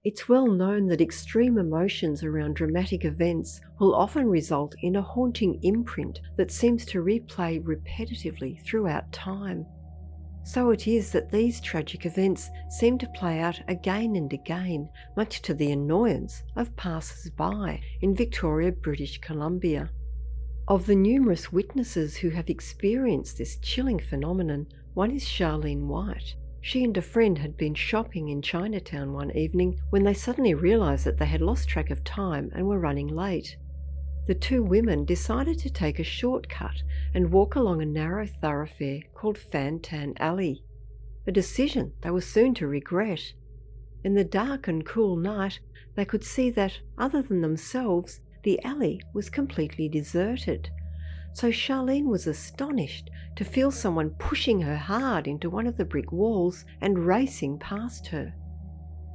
It's well known that extreme emotions around dramatic events will often result in a haunting imprint that seems to replay repetitively throughout time. So it is that these tragic events seem to play out again and again, much to the annoyance of passers-by in Victoria, British Columbia. Of the numerous witnesses who have experienced this chilling phenomenon, one is Charlene White. She and a friend had been shopping in Chinatown one evening when they suddenly realised that they had lost track of time and were running late. The two women decided to take a shortcut and walk along a narrow thoroughfare called Fan Tan Alley, a decision they were soon to regret. In the dark and cool night, they could see that, other than themselves, the alley was completely deserted. So Charlene was astonished to feel someone pushing her hard into one of the brick walls and racing past her.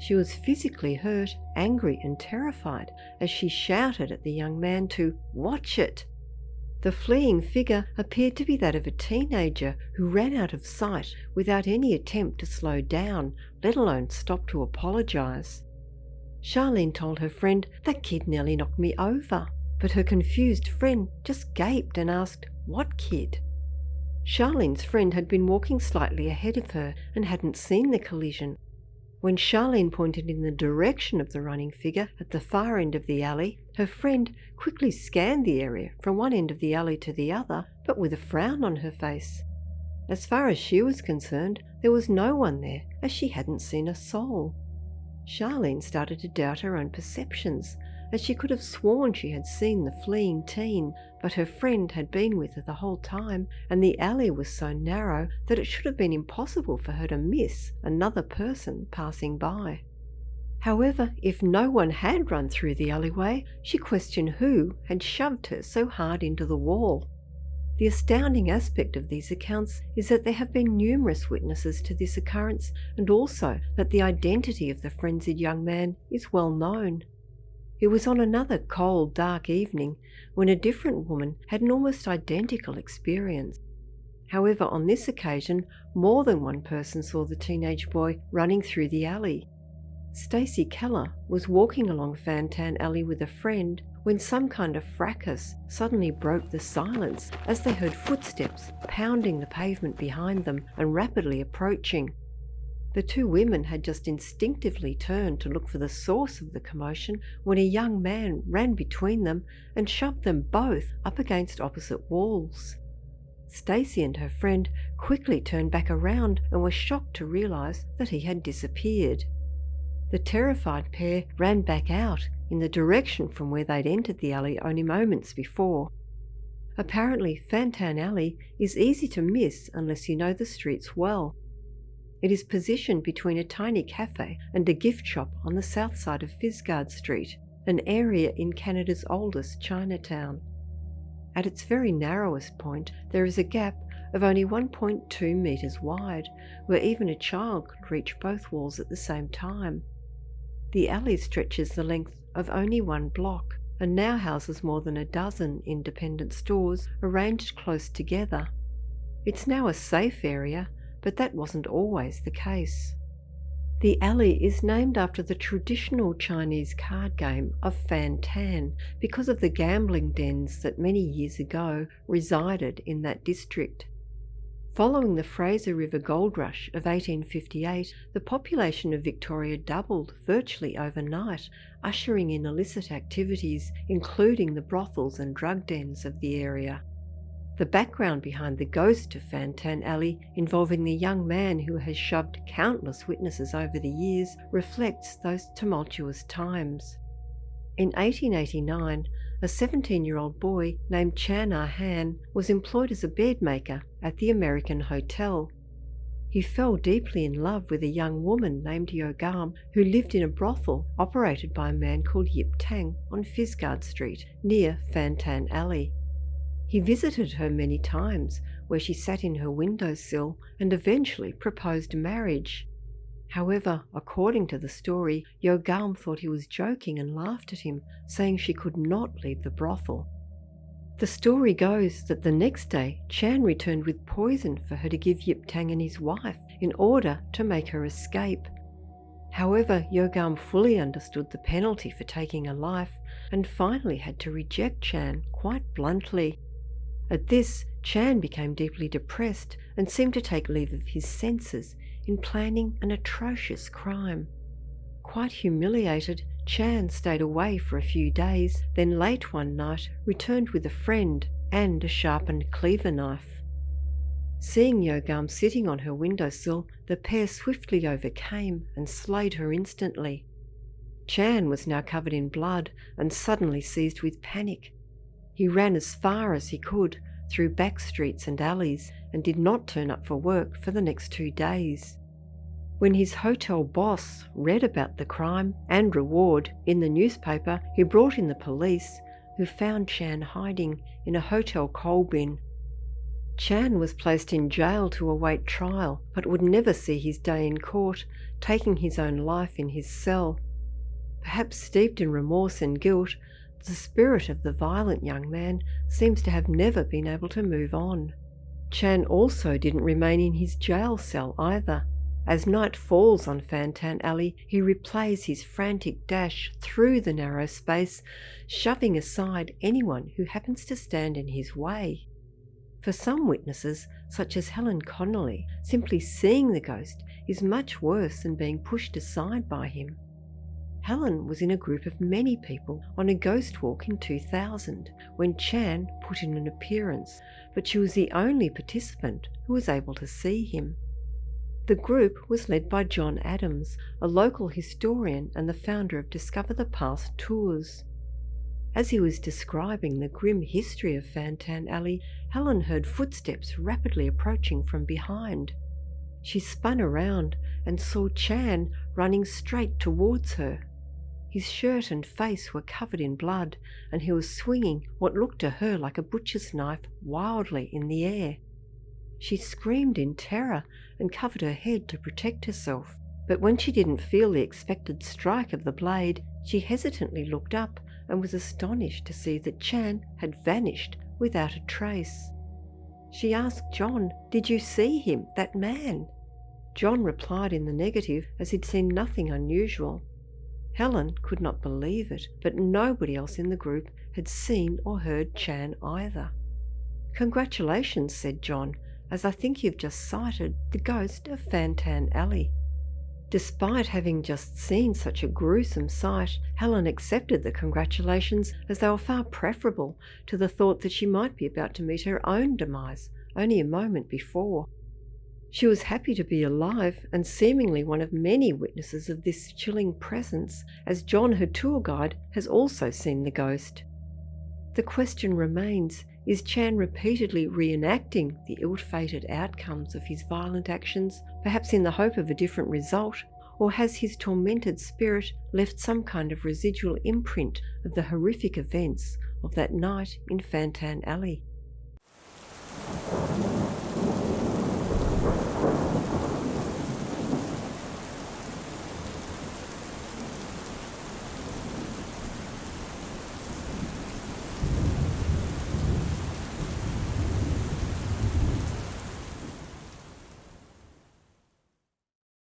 She was physically hurt, angry and terrified as she shouted at the young man to watch it. The fleeing figure appeared to be that of a teenager who ran out of sight without any attempt to slow down, let alone stop to apologise. Charlene told her friend, "That kid nearly knocked me over." But her confused friend just gaped and asked, "What kid?" Charlene's friend had been walking slightly ahead of her and hadn't seen the collision. When Charlene pointed in the direction of the running figure at the far end of the alley, her friend quickly scanned the area from one end of the alley to the other, but with a frown on her face. As far as she was concerned, there was no one there, as she hadn't seen a soul. Charlene started to doubt her own perceptions, as she could have sworn she had seen the fleeing teen, but her friend had been with her the whole time, and the alley was so narrow that it should have been impossible for her to miss another person passing by. However, if no one had run through the alleyway, she questioned who had shoved her so hard into the wall. The astounding aspect of these accounts is that there have been numerous witnesses to this occurrence, and also that the identity of the frenzied young man is well known. It was on another cold, dark evening when a different woman had an almost identical experience. However, on this occasion, more than one person saw the teenage boy running through the alley. Stacey Keller was walking along Fan Tan Alley with a friend when some kind of fracas suddenly broke the silence as they heard footsteps pounding the pavement behind them and rapidly approaching. The two women had just instinctively turned to look for the source of the commotion when a young man ran between them and shoved them both up against opposite walls. Stacey and her friend quickly turned back around and were shocked to realise that he had disappeared. The terrified pair ran back out in the direction from where they'd entered the alley only moments before. Apparently, Fan Tan Alley is easy to miss unless you know the streets well. It is positioned between a tiny cafe and a gift shop on the south side of Fizgard Street, an area in Canada's oldest Chinatown. At its very narrowest point, there is a gap of only 1.2 metres wide, where even a child could reach both walls at the same time. The alley stretches the length of only one block and now houses more than a dozen independent stores arranged close together. It's now a safe area, but that wasn't always the case. The alley is named after the traditional Chinese card game of Fan Tan because of the gambling dens that many years ago resided in that district. Following the Fraser River Gold Rush of 1858, the population of Victoria doubled virtually overnight, ushering in illicit activities, including the brothels and drug dens of the area. The background behind the ghost of Fan Tan Alley, involving the young man who has shoved countless witnesses over the years, reflects those tumultuous times. In 1889, a 17-year-old boy named Chan Ah-Han was employed as a bedmaker at the American Hotel. He fell deeply in love with a young woman named Yo Gam who lived in a brothel operated by a man called Yip Tang on Fizgard Street, near Fan Tan Alley. He visited her many times, where she sat in her windowsill and eventually proposed marriage. However, according to the story, Yo Gam thought he was joking and laughed at him, saying she could not leave the brothel. The story goes that the next day Chan returned with poison for her to give Yip Tang and his wife in order to make her escape. However, Yogam fully understood the penalty for taking a life and finally had to reject Chan quite bluntly. At this, Chan became deeply depressed and seemed to take leave of his senses in planning an atrocious crime. Quite humiliated, Chan stayed away for a few days, then late one night returned with a friend and a sharpened cleaver knife. Seeing Yogam sitting on her windowsill, the pair swiftly overcame and slayed her instantly. Chan was now covered in blood and suddenly seized with panic. He ran as far as he could through back streets and alleys and did not turn up for work for the next 2 days. When his hotel boss read about the crime and reward in the newspaper, he brought in the police, who found Chan hiding in a hotel coal bin. Chan was placed in jail to await trial, but would never see his day in court, taking his own life in his cell. Perhaps steeped in remorse and guilt, the spirit of the violent young man seems to have never been able to move on. Chan also didn't remain in his jail cell either. As night falls on Fantan Alley, he replays his frantic dash through the narrow space, shoving aside anyone who happens to stand in his way. For some witnesses, such as Helen Connolly, simply seeing the ghost is much worse than being pushed aside by him. Helen was in a group of many people on a ghost walk in 2000 when Chan put in an appearance, but she was the only participant who was able to see him. The group was led by John Adams, a local historian and the founder of Discover the Past tours. As he was describing the grim history of Fantan Alley, Helen heard footsteps rapidly approaching from behind. She spun around and saw Chan running straight towards her. His shirt and face were covered in blood, and he was swinging what looked to her like a butcher's knife wildly in the air. She screamed in terror and covered her head to protect herself, but when she didn't feel the expected strike of the blade, she hesitantly looked up and was astonished to see that Chan had vanished without a trace. She asked John, "Did you see him, that man?" John replied in the negative, as he'd seen nothing unusual. Helen could not believe it, but nobody else in the group had seen or heard Chan either. "Congratulations," said John, "as I think you've just sighted the ghost of Fantan Alley." Despite having just seen such a gruesome sight, Helen accepted the congratulations as they were far preferable to the thought that she might be about to meet her own demise only a moment before. She was happy to be alive and seemingly one of many witnesses of this chilling presence, as John, her tour guide, has also seen the ghost. The question remains, is Chan repeatedly reenacting the ill-fated outcomes of his violent actions, perhaps in the hope of a different result, or has his tormented spirit left some kind of residual imprint of the horrific events of that night in Fantan Alley?